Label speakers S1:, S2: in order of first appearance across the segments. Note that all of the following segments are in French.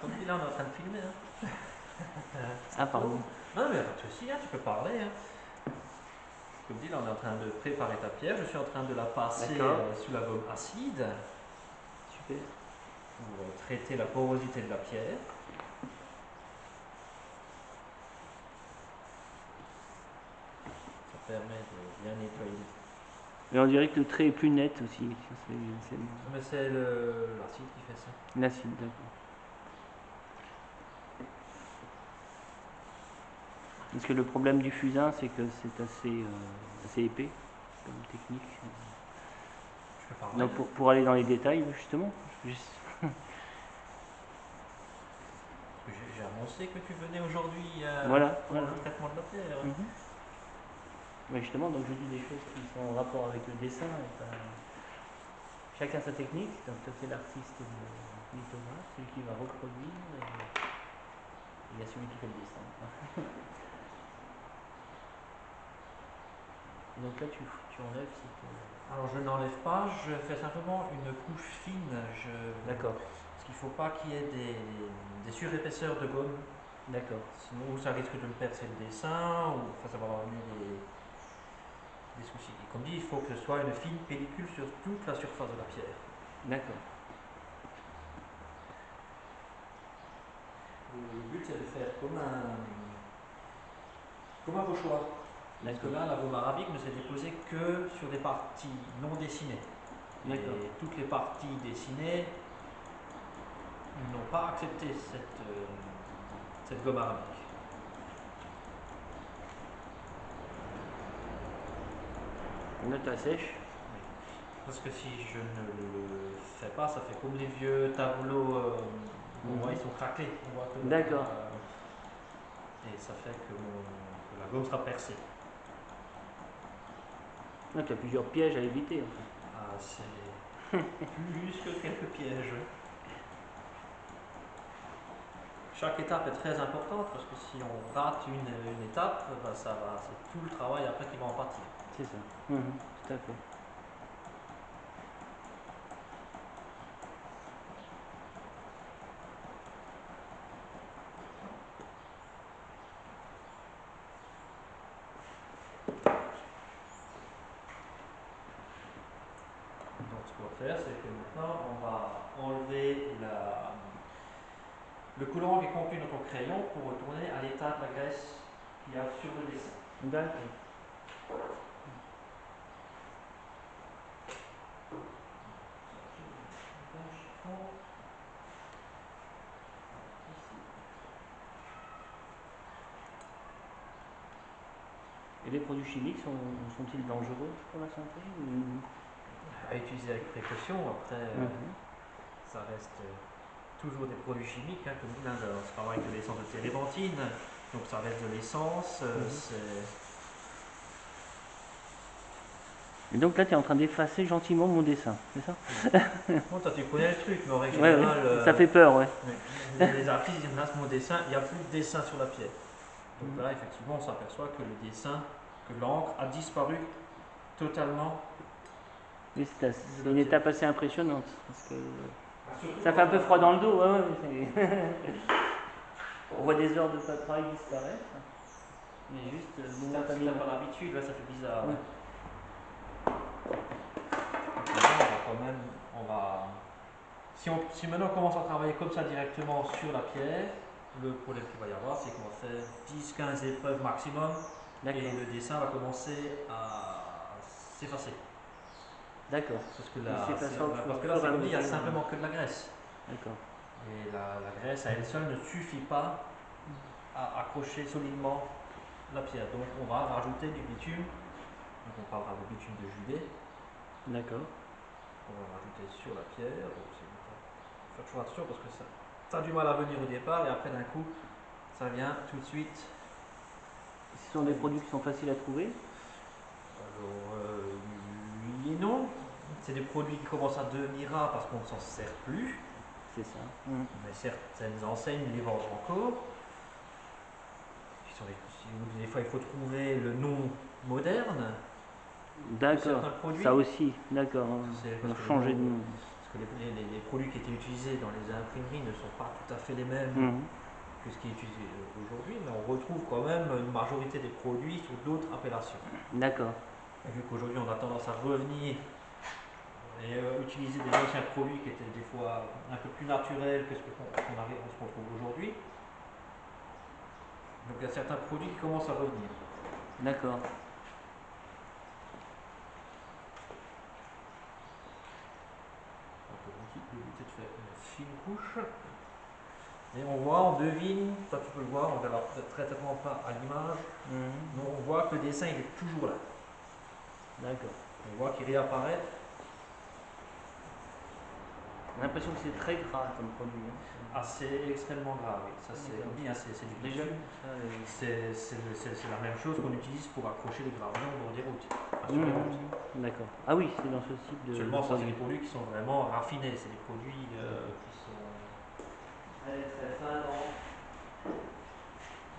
S1: Comme dit là, on est en train de filmer. Hein.
S2: Ah, pardon.
S1: Non, mais pas de souci, hein, tu peux parler. Hein. Comme dit là, on est en train de préparer ta pierre. Je suis en train de la passer sous la gomme acide.
S2: Super.
S1: Pour traiter la porosité de la pierre. Ça permet de bien nettoyer.
S2: Mais on dirait que le trait est plus net aussi.
S1: Mais c'est l'acide qui fait ça.
S2: L'acide, d'accord. Parce que le problème du fusain, c'est que c'est assez épais comme technique.
S1: Je peux parler.
S2: Donc pour aller dans les détails, justement.
S1: J'ai annoncé que tu venais aujourd'hui pour le traitement de la pierre.
S2: Mais justement, donc je dis des choses qui sont en rapport avec le dessin. Chacun sa technique. Donc c'est l'artiste et le lithographe, celui qui va reproduire. Et il y a celui qui fait le dessin. Et donc là, tu enlèves cette...
S1: Alors je n'enlève pas, je fais simplement une couche fine.
S2: D'accord.
S1: Parce qu'il ne faut pas qu'il y ait des surépaisseurs de gomme.
S2: D'accord.
S1: Sinon ça risque de me percer le dessin, ou ça va amener des soucis. Et comme dit, il faut que ce soit une fine pellicule sur toute la surface de la pierre.
S2: D'accord.
S1: Le but c'est de faire comme un pochoir. Parce que là, la gomme arabique ne s'est déposée que sur des parties non dessinées. Et toutes les parties dessinées n'ont pas accepté cette gomme arabique.
S2: Note à sèche.
S1: Oui. Parce que si je ne le fais pas, ça fait comme les vieux tableaux. On voit, ils sont craquelés.
S2: D'accord.
S1: Et ça fait que la gomme sera percée.
S2: Donc il y a plusieurs pièges à éviter en fait.
S1: Ah, c'est plus que quelques pièges. Chaque étape est très importante parce que si on rate une étape, ben c'est tout le travail après qui va en pâtir.
S2: C'est ça. Tout à fait.
S1: Donc ce qu'on va faire, c'est que maintenant on va enlever le colorant qui est contenu dans ton crayon pour retourner à l'état de la graisse qu'il y a sur le dessin.
S2: D'accord. Et les produits chimiques sont-ils dangereux pour la santé
S1: À utiliser avec précaution, après ça reste toujours des produits chimiques, hein, comme dit, on se travaille avec de l'essence de térébenthine, donc ça reste de l'essence.
S2: Et donc là, tu es en train d'effacer gentiment mon dessin, c'est ça?
S1: Bon, toi tu connais le truc, mais en règle générale,
S2: ça fait peur, ouais.
S1: Les artistes disent là, mon dessin, il n'y a plus de dessin sur la pierre. Donc là, effectivement, on s'aperçoit que le dessin, que l'encre a disparu totalement.
S2: Oui, c'est une étape assez impressionnante. Parce que ça fait un peu froid dans le dos. On voit des heures de travail disparaître. Mais juste
S1: Si tu n'as pas l'habitude, là, ça fait bizarre.
S2: Oui.
S1: Si maintenant on commence à travailler comme ça directement sur la pierre, le problème qu'il va y avoir, c'est qu'on va faire 10-15 épreuves maximum et le dessin va commencer à s'effacer.
S2: D'accord.
S1: Parce que là, c'est comme dit, il n'y a simplement que de la graisse.
S2: D'accord.
S1: Et la graisse à elle seule ne suffit pas à accrocher solidement la pierre. Donc on va rajouter du bitume. Donc on parlera de bitume de Judée.
S2: D'accord.
S1: On va rajouter sur la pierre. Donc faut faire toujours attention parce que ça a du mal à venir au départ et après d'un coup ça vient tout de suite.
S2: Ce sont des produits qui sont faciles à trouver?
S1: Alors oui et non. C'est des produits qui commencent à devenir rares parce qu'on ne s'en sert plus.
S2: C'est ça.
S1: Mais certaines enseignes les vendent encore. des fois il faut trouver le nom moderne de
S2: D'accord.
S1: certains produits.
S2: Ça aussi, d'accord.
S1: C'est
S2: On
S1: parce
S2: va
S1: que
S2: changer de nom.
S1: Parce que les produits qui étaient utilisés dans les imprimeries ne sont pas tout à fait les mêmes
S2: Mhm.
S1: que ce qui est utilisé aujourd'hui, mais on retrouve quand même une majorité des produits sur d'autres appellations.
S2: D'accord.
S1: Et vu qu'aujourd'hui on a tendance à revenir et utiliser des anciens produits qui étaient des fois un peu plus naturels que ce qu'on trouve aujourd'hui, donc il y a certains produits qui commencent à revenir.
S2: D'accord.
S1: On peut aussi éviter de faire une fine couche. Et on voit, on devine, toi tu peux le voir, on ne verra peut-être très certainement pas à l'image, mais on voit que le dessin il est toujours là.
S2: D'accord.
S1: On voit qu'il réapparaît.
S2: J'ai l'impression que c'est très gras comme produit.
S1: Ah, c'est extrêmement grave, oui. Ça, c'est comme dit, hein, c'est du
S2: Déjà,
S1: bitume. C'est la même chose qu'on utilise pour accrocher les gravillons au bord des routes. Sur les routes.
S2: D'accord. Ah oui, c'est dans ce type de.
S1: Seulement, ça, c'est des produits qui sont vraiment raffinés. C'est des produits qui sont très très fins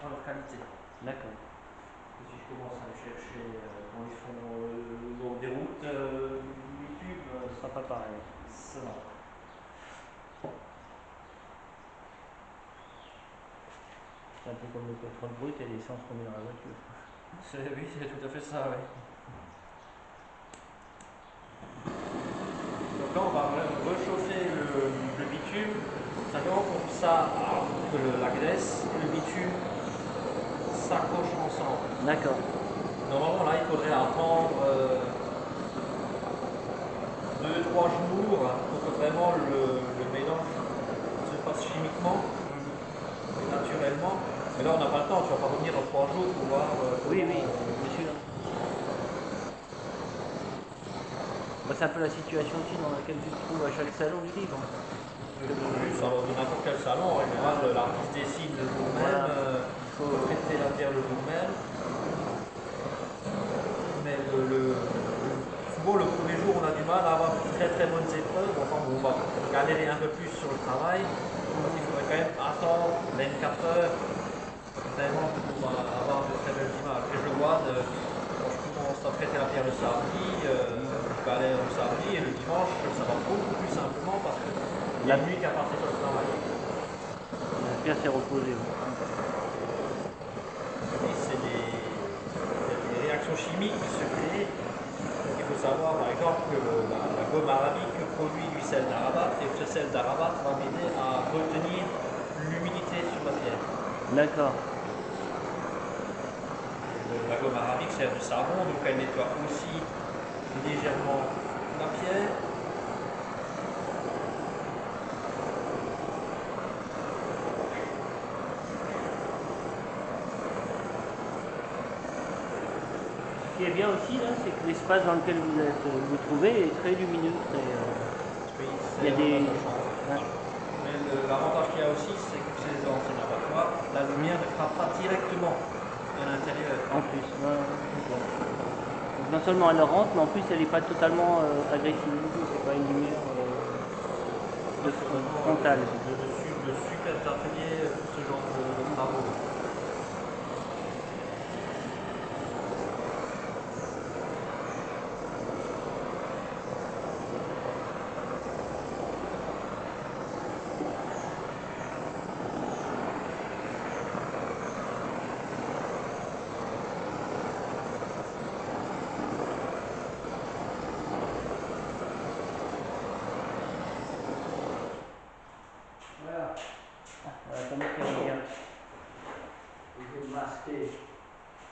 S1: dans leur qualité.
S2: D'accord.
S1: Si je commence à le chercher quand ils font le bord des routes, bitume,
S2: Ce sera pas pareil.
S1: ça non.
S2: C'est un peu comme le pétrole brut et l'essence qu'on met dans la voiture.
S1: Oui, c'est tout à fait ça, oui. Donc là, on va réchauffer le bitume, simplement pour que la graisse et le bitume s'accrochent ensemble.
S2: D'accord.
S1: Normalement, là, il faudrait attendre 2-3 jours pour que vraiment le mélange se fasse chimiquement et naturellement. Mais là, on n'a pas le temps, tu vas pas revenir dans 3 jours pour voir.
S2: Oui, bien sûr. Bah, c'est un peu la situation aussi dans laquelle tu te trouves à chaque salon du livre.
S1: Dans n'importe quel salon, en général, l'artiste dessine le jour même, il faut traiter la pierre le jour même. Mais souvent, le premier jour, on a du mal à avoir de très très bonnes épreuves. Enfin, on va galérer un peu plus sur le travail. Donc, il faudrait quand même attendre 24 heures vraiment pour avoir de très belles images. Et je vois, quand je commence à traiter la pierre le samedi, je galère le samedi et le dimanche, ça va beaucoup plus simplement parce que la nuit qu'à passer sur le travail.
S2: La pierre s'est reposée.
S1: Et c'est des réactions chimiques qui se créent. Donc il faut savoir par exemple que la gomme arabique produit du sel d'arabat et ce sel d'arabat va m'aider à retenir l'humidité sur la pierre.
S2: D'accord.
S1: La gomme arabique sert de savon, donc elle nettoie aussi légèrement la pierre.
S2: Ce qui est bien aussi là, c'est que l'espace dans lequel vous trouvez est très lumineux.
S1: Oui,
S2: Il y a des.
S1: Mais l'avantage qu'il y a aussi, c'est que ces anciens abattoirs, la lumière ne frappe pas directement à l'intérieur.
S2: En plus, donc non seulement elle rentre, mais en plus elle n'est pas totalement agressive. C'est pas une lumière frontale.
S1: De super atelier pour ce genre de travaux.